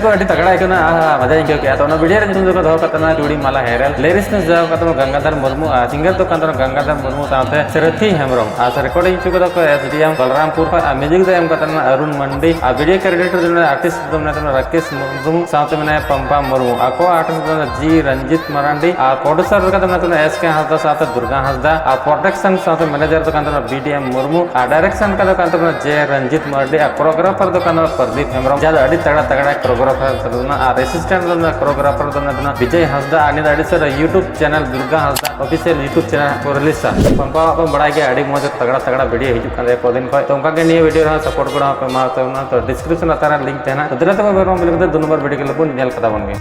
को अड़ी तगड़ा है ना मजा इंको किया तो वीडियो रे तुम दो कतना चूड़ी माला हेरल लिरिक्स में जाओ कतना गंगाधर मुर्मू सिंगर तो कतना गंगाधर मुर्मू साथे सरथी हेमरम रिकॉर्डिंग चुको तो एसडीएम बलरामपुर पर म्यूजिक दे कतना अरुण मंडी वीडियो क्रेडिटर जो आर्टिस्ट तो राकेश मुर्मू साथे में पंपा मुर्मू आको आर्टिस्ट जी रंजित मरांडी प्रोड्यूसर कतना एसके हंसदा साथे दुर्गा हंसदा प्रोडक्शन साथे मैनेजर तो कतना बीडीएम मुर्मू डायरेक्शन का कतना जे रंजित मरांडी कोरियोग्राफर तो कतना प्रदीप हेमरम ज्यादा अड़ी तगड़ा तगड़ा कोरियोग्राफर असिस्टेंट कोरियोग्राफर तो विजय हंसदा आनी sir YouTube channel Durga Hansda official YouTube channel को रिलीज पंपा बड़ा गया अड़ी मज तगड़ा तगड़ा वीडियो हिजुक को दिन तो उनका के वीडियो सपोर्ट को तो डिस्क्रिप्शन अतारा लिंक तहना तो दिला तो दो नंबर वीडियो के लोग नेल कदा बन गए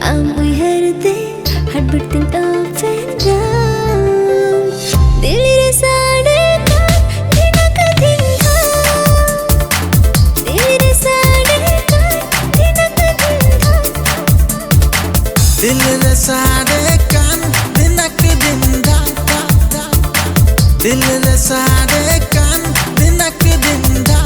I'm hearting, heart beating up and down. दिल रे साड़े का दिन का दिन था, दिल रे साड़े का दिन का दिन था, दिल रे साड़े का दिन का दिन था, दिल रे साड़े का दिन का दिन था।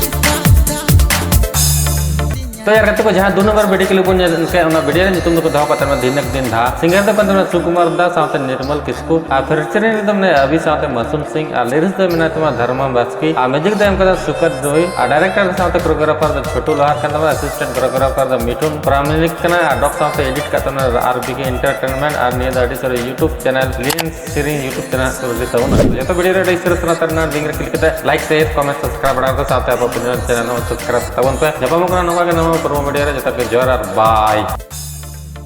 तो यार कहते को जहाँ दो नंबर वीडियो के लिए वीडियो रे तुम दो कतना दिनक दिन था सिंगर तो पंद्रह सुकुमार दा साथे निर्मल किस्कू फिर तुमने अभी साथे मसूम सिंह लिरिक्स दे में तुम धर्म बास्की म्यूजिक दे हमका सुकर जोई डायरेक्टर साथे कोरियोग्राफर द छोटू लोहार कना असिस्टेंट कोरियोग्राफर द मिठुन प्रामाणिक कना डॉक साथे एडिट कतना आरबीके एंटरटेनमेंट और ने द सर यूट्यूब चैनल लियन सीरीज यूट्यूब चैनल को रिलीज होना ये तो वीडियो रे इस तरह तरना लिंक रे क्लिक करते लाइक शेयर कमेंट सब्सक्राइब बना दो साथे आप अपने चैनल को सब्सक्राइब तवन पे जब हम नवा के नवा प्रोमो वीडियो रे जता के जोर और बाय।